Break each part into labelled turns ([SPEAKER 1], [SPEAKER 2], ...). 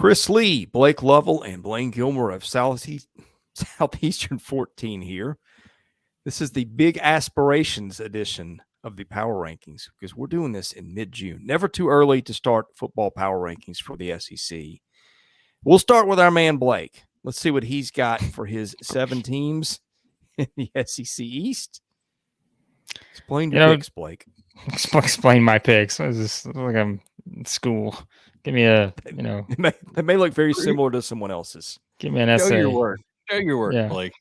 [SPEAKER 1] Chris Lee, Blake Lovell, and Blayne Gilmer of Southeastern 14 here. This is the Big Aspirations edition of the Power Rankings because we're doing this in mid-June. Never too early to start football Power Rankings for the SEC. We'll start with our man Blake. Let's see what he's got for his 7 teams in the SEC East. Explain your picks, Blake.
[SPEAKER 2] Explain my picks. It's just like I'm in school. Give me a,
[SPEAKER 1] They may look very similar to someone else's.
[SPEAKER 2] Give me an essay.
[SPEAKER 3] Show your work,
[SPEAKER 2] yeah.
[SPEAKER 3] Blake.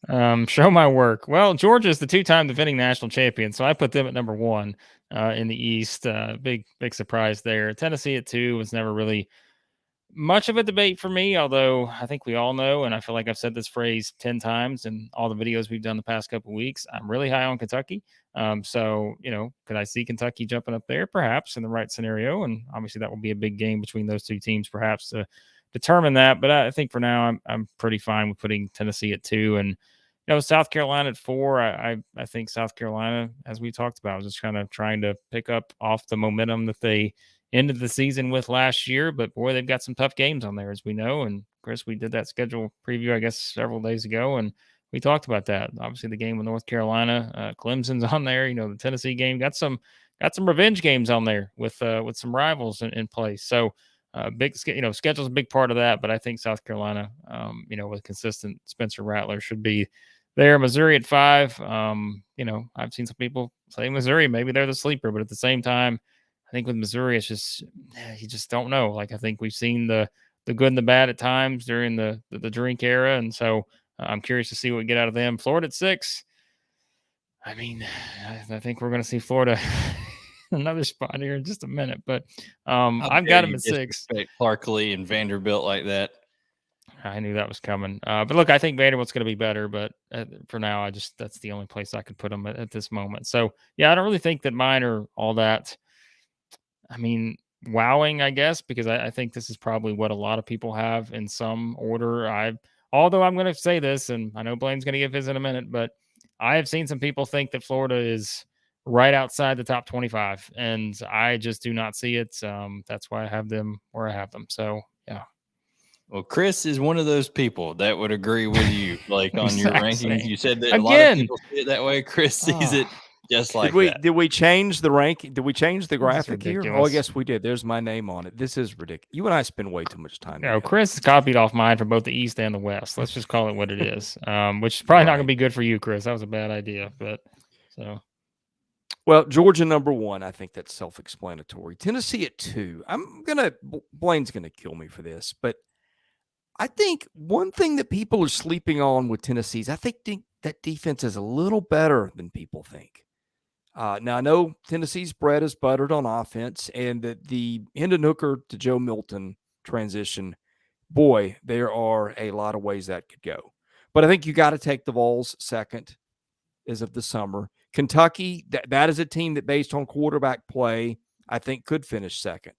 [SPEAKER 2] Show my work. Well, Georgia is the 2-time defending national champion, so I put them at number 1 in the East. Big surprise there. Tennessee at 2 was never really much of a debate for me, although I think we all know, and I feel like I've said this phrase 10 times in all the videos we've done the past couple of weeks, I'm really high on Kentucky. So, could I see Kentucky jumping up there? Perhaps in the right scenario. And obviously that will be a big game between those two teams, perhaps to determine that. But I think for now, I'm pretty fine with putting Tennessee at 2 and, South Carolina at 4. I think South Carolina, as we talked about, was just kind of trying to pick up off the momentum that they ended the season with last year. But boy, they've got some tough games on there, as we know. And Chris, we did that schedule preview, I guess, several days ago, and we talked about that. Obviously, the game with North Carolina, Clemson's on there. The Tennessee game got some revenge games on there with some rivals in place. So big, schedule's a big part of that. But I think South Carolina, with consistent Spencer Rattler, should be there. Missouri at 5. I've seen some people say Missouri, maybe they're the sleeper, but at the same time, I think with Missouri, it's just you just don't know. Like, I think we've seen the good and the bad at times during the drink era, and so I'm curious to see what we get out of them. Florida at 6. I mean, I think we're going to see Florida another spot here in just a minute, but I've got them at 6.
[SPEAKER 3] Clark Lee and Vanderbilt like that.
[SPEAKER 2] I knew that was coming. But look, I think Vanderbilt's going to be better, but for now, that's the only place I could put them at this moment. So, yeah, I don't really think that mine are all that, wowing, I guess, because I think this is probably what a lot of people have in some order. Although I'm going to say this, and I know Blayne's going to give his in a minute, but I have seen some people think that Florida is right outside the top 25, and I just do not see it. That's why I have them where I have them. So, yeah.
[SPEAKER 3] Well, Chris is one of those people that would agree with you, like on your rankings. You said that a lot of people see it that way. Chris sees it just like that.
[SPEAKER 1] Did we change the ranking? Did we change the graphic here? Oh, I guess we did. There's my name on it. This is ridiculous. You and I spend way too much time.
[SPEAKER 2] No, Chris copied off mine for both the East and the West. Let's just call it what it is, which is probably not going to be good for you, Chris. That was a bad idea. But so.
[SPEAKER 1] Well, Georgia number 1, I think that's self-explanatory. Tennessee at 2. Blayne's going to kill me for this, but I think one thing that people are sleeping on with Tennessee is I think that defense is a little better than people think. Now, I know Tennessee's bread is buttered on offense, and the Hendon Hooker to Joe Milton transition, boy, there are a lot of ways that could go. But I think you got to take the Vols second as of the summer. Kentucky, that is a team that, based on quarterback play, I think could finish second.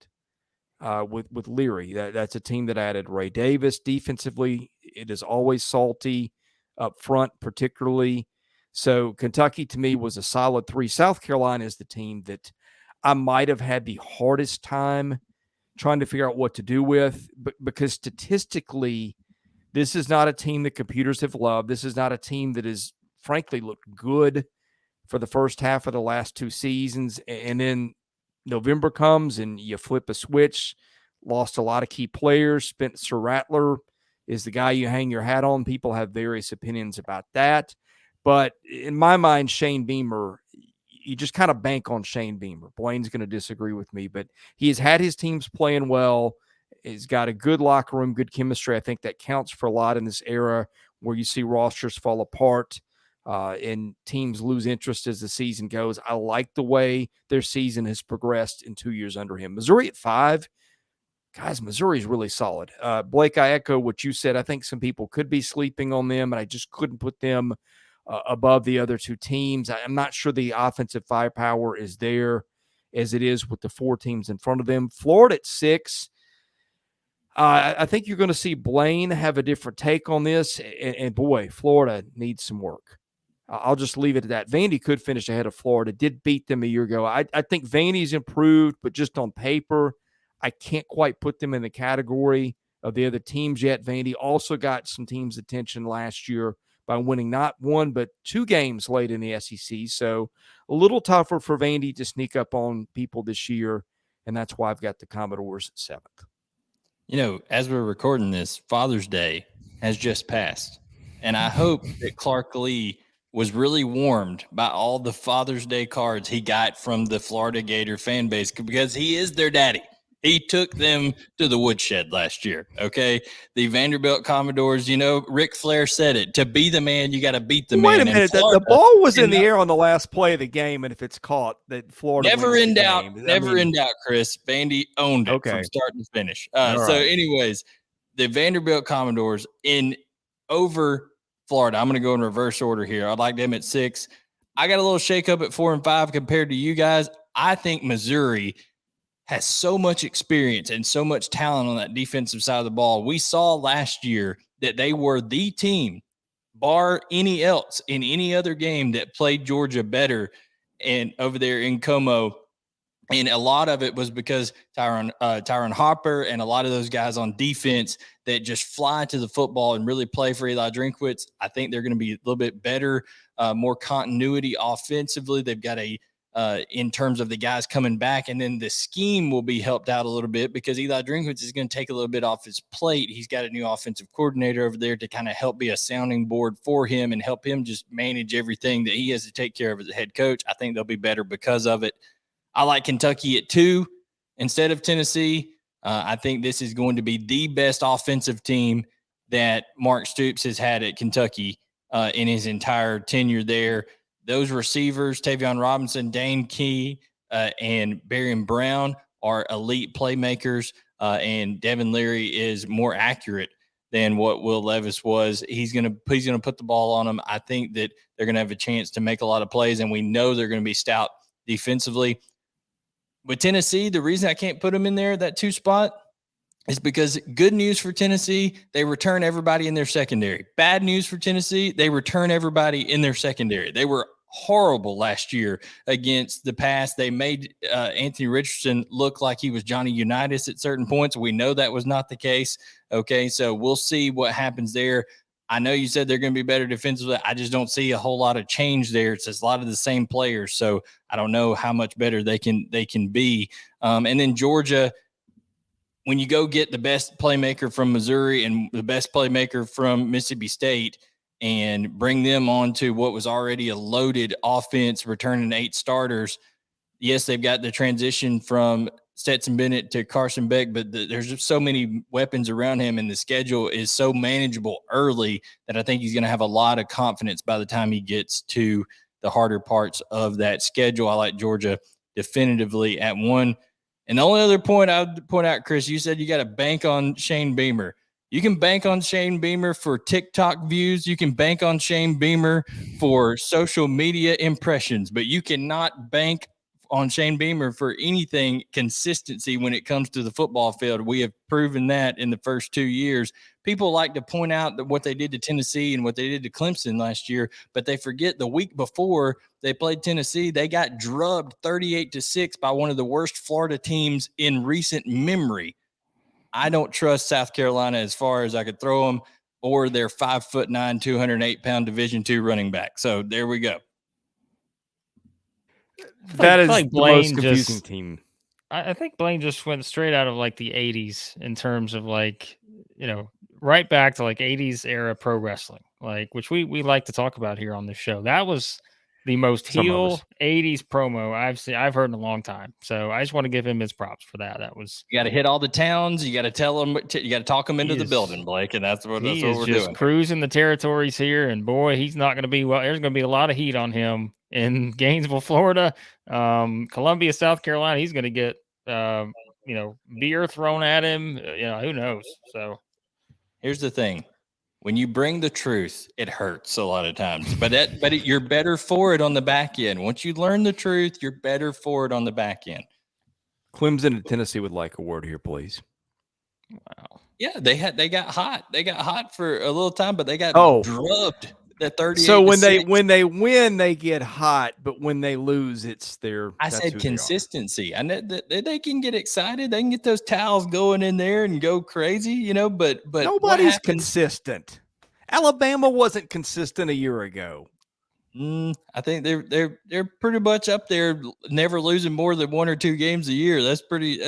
[SPEAKER 1] With Leary, that's a team that added Ray Davis. Defensively, it is always salty up front, particularly. So Kentucky, to me, was a solid 3. South Carolina is the team that I might have had the hardest time trying to figure out what to do with, because statistically, this is not a team that computers have loved. This is not a team that has, frankly, looked good for the first half of the last 2 seasons. And then November comes and you flip a switch, lost a lot of key players. Spencer Rattler is the guy you hang your hat on. People have various opinions about that. But in my mind, Shane Beamer, you just kind of bank on Shane Beamer. Blayne's going to disagree with me, but he has had his teams playing well. He's got a good locker room, good chemistry. I think that counts for a lot in this era where you see rosters fall apart and teams lose interest as the season goes. I like the way their season has progressed in 2 years under him. Missouri at 5. Guys, Missouri is really solid. Blake, I echo what you said. I think some people could be sleeping on them, and I just couldn't put them above the other 2 teams. I'm not sure the offensive firepower is there as it is with the 4 teams in front of them. Florida at 6. I think you're going to see Blayne have a different take on this, and boy, Florida needs some work. I'll just leave it at that. Vandy could finish ahead of Florida. Did beat them a year ago. I think Vandy's improved, but just on paper, I can't quite put them in the category of the other teams yet. Vandy also got some teams' attention last year by winning not one but 2 games late in the SEC. So a little tougher for Vandy to sneak up on people this year, and that's why I've got the Commodores at 7th.
[SPEAKER 3] You know, as we're recording this, Father's Day has just passed. And I hope that Clark Lee was really warmed by all the Father's Day cards he got from the Florida Gator fan base, because he is their daddy. He took them to the woodshed last year, okay? The Vanderbilt Commodores, you know, Ric Flair said it. To be the man, you got to beat the man.
[SPEAKER 1] Wait a minute. The ball was in the air on the last play of the game, and if it's caught, that Florida
[SPEAKER 3] never in doubt.
[SPEAKER 1] Game.
[SPEAKER 3] Never in doubt, Chris. Vandy owned it from start to finish. Anyways, the Vanderbilt Commodores over Florida. I'm going to go in reverse order here. I'd like them at 6. I got a little shakeup at 4 and 5 compared to you guys. I think Missouri has so much experience and so much talent on that defensive side of the ball. We saw last year that they were the team, bar any else in any other game, that played Georgia better and over there in Como. And a lot of it was because Tyron Hopper and a lot of those guys on defense that just fly to the football and really play for Eli Drinkwitz. I think they're going to be a little bit better, more continuity offensively. They've got in terms of the guys coming back, and then the scheme will be helped out a little bit because Eli Drinkwitz is going to take a little bit off his plate. He's got a new offensive coordinator over there to kind of help be a sounding board for him and help him just manage everything that he has to take care of as a head coach. I think they'll be better because of it. I like Kentucky at 2 instead of Tennessee. I think this is going to be the best offensive team that Mark Stoops has had at Kentucky in his entire tenure there. Those receivers, Tavion Robinson, Dane Key, and Barron Brown, are elite playmakers, and Devin Leary is more accurate than what Will Levis was. He's gonna put the ball on them. I think that they're gonna have a chance to make a lot of plays, and we know they're gonna be stout defensively. With Tennessee, the reason I can't put them in there, that 2 spot, is because good news for Tennessee, they return everybody in their secondary. Bad news for Tennessee, they return everybody in their secondary. They were horrible last year against the pass. They made Anthony Richardson look like he was Johnny Unitas at certain points. We know that was not the case. Okay, so we'll see what happens there. I know you said they're going to be better defensively. I just don't see a whole lot of change there. It's just a lot of the same players, so I don't know how much better they can be. And then Georgia, when you go get the best playmaker from Missouri and the best playmaker from Mississippi State and bring them onto what was already a loaded offense, returning 8 starters, yes, they've got the transition from Stetson Bennett to Carson Beck, but there's just so many weapons around him, and the schedule is so manageable early that I think he's going to have a lot of confidence by the time he gets to the harder parts of that schedule. I like Georgia definitively at 1. And the only other point I would point out, Chris, you said you got to bank on Shane Beamer. You can bank on Shane Beamer for TikTok views. You can bank on Shane Beamer for social media impressions, but you cannot bank on Shane Beamer for anything consistency when it comes to the football field. We have proven that in the first 2 years. People like to point out that what they did to Tennessee and what they did to Clemson last year, but they forget the week before they played Tennessee, they got drubbed 38-6 by one of the worst Florida teams in recent memory. I don't trust South Carolina as far as I could throw them, or their 5'9", 208-pound Division II running back. So there we go.
[SPEAKER 1] That is like the most confusing team.
[SPEAKER 2] I think Blayne just went straight out of like the 80s in terms of like, you know, right back to like 80s era pro wrestling, like, which we like to talk about here on this show. That was the most heel 80s promo I've heard in a long time. So I just want to give him his props for that. That was,
[SPEAKER 3] you got to hit all the towns. You got to tell them, you got to talk them into the building, Blake. And that's what we're
[SPEAKER 2] just
[SPEAKER 3] doing.
[SPEAKER 2] Cruising the territories here. And boy, he's not going to be, well, there's going to be a lot of heat on him in Gainesville, Florida, Columbia, South Carolina. He's going to get, beer thrown at him. Who knows? So
[SPEAKER 3] here's the thing. When you bring the truth, it hurts a lot of times, but you're better for it on the back end. Once you learn the truth, you're better for it on the back end.
[SPEAKER 1] Clemson and Tennessee would like a word here, please.
[SPEAKER 2] Wow.
[SPEAKER 3] Yeah, they got hot. They got hot for a little time, but they got drubbed. that 38.
[SPEAKER 1] So when they win, they get hot, but when they lose, it's their.
[SPEAKER 3] I said consistency. I know that they can get excited. They can get those towels going in there and go crazy, but
[SPEAKER 1] nobody's consistent. Alabama wasn't consistent a year ago.
[SPEAKER 3] I think they're pretty much up there, never losing more than 1 or 2 games a year. That's pretty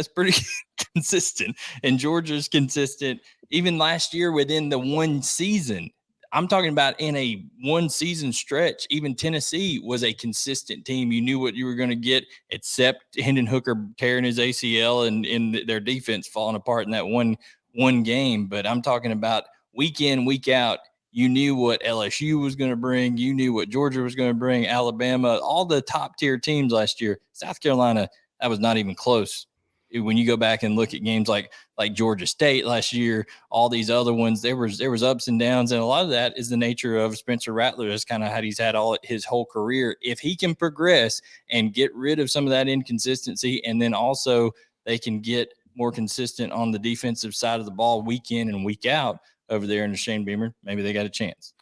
[SPEAKER 3] consistent. And Georgia's consistent even last year within the one season. I'm talking about in a 1 season stretch. Even Tennessee was a consistent team. You knew what you were going to get, except Hendon Hooker tearing his ACL and their defense falling apart in that one game. But I'm talking about week in, week out. You knew what LSU was going to bring. You knew what Georgia was going to bring, Alabama, all the top-tier teams last year. South Carolina, that was not even close. When you go back and look at games like Georgia State last year, all these other ones, there was ups and downs, and a lot of that is the nature of Spencer Rattler. That's kind of how he's had all his whole career. If he can progress and get rid of some of that inconsistency, and then also they can get more consistent on the defensive side of the ball week in and week out, over there in the Shane Beamer, maybe they got a chance.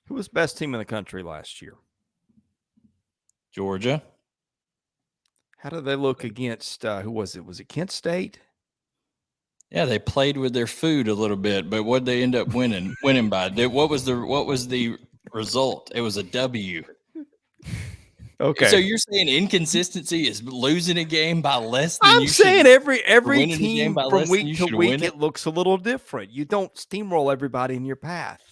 [SPEAKER 1] Who was best team in the country last year?
[SPEAKER 3] Georgia.
[SPEAKER 1] How did they look against who was it? Was it Kent State?
[SPEAKER 3] Yeah, they played with their food a little bit, but what they end up winning by? What was the result? It was a W.
[SPEAKER 1] Okay.
[SPEAKER 3] So you're saying inconsistency is losing a game by less than
[SPEAKER 1] I'm saying every team from week to week it looks a little different. You don't steamroll everybody in your path.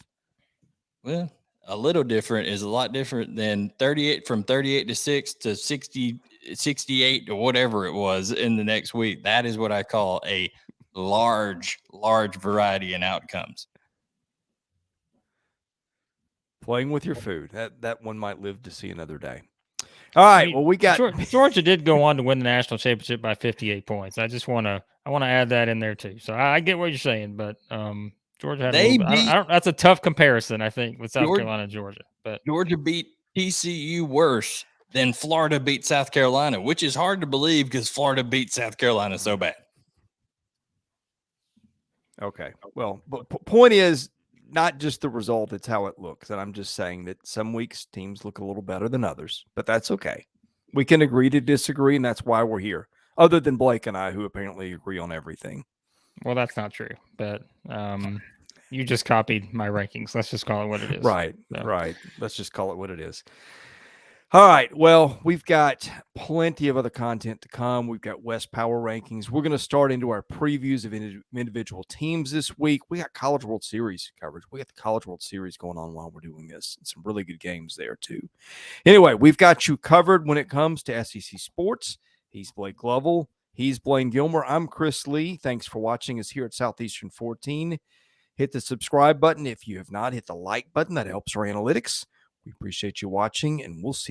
[SPEAKER 3] Well, a little different is a lot different than 38 to 6 to 60, 68 or whatever it was in the next week. That is what I call a large variety in outcomes.
[SPEAKER 1] Playing with your food. That one might live to see another day. All right. Well, we got
[SPEAKER 2] Georgia did go on to win the national championship by 58 points. I want to add that in there too. So I get what you're saying, but Georgia had that's a tough comparison, I think, with South Carolina and Georgia. But
[SPEAKER 3] Georgia beat TCU worse than Florida beat South Carolina, which is hard to believe because Florida beat South Carolina so bad.
[SPEAKER 1] Okay. Well, but point is not just the result, it's how it looks. And I'm just saying that some weeks teams look a little better than others, but that's okay. We can agree to disagree, and that's why we're here, other than Blake and I, who apparently agree on everything.
[SPEAKER 2] Well, that's not true, but you just copied my rankings. Let's just call it what it is.
[SPEAKER 1] Right, right. Let's just call it what it is. All right. Well, we've got plenty of other content to come. We've got West Power rankings. We're going to start into our previews of individual teams this week. We got College World Series coverage. We got the College World Series going on while we're doing this, and some really good games there too. Anyway, we've got you covered when it comes to SEC sports. He's Blake Lovell. He's Blayne Gilmer. I'm Chris Lee. Thanks for watching us here at Southeastern 14. Hit the subscribe button if you have not. Hit the like button. That helps our analytics. We appreciate you watching, and we'll see you.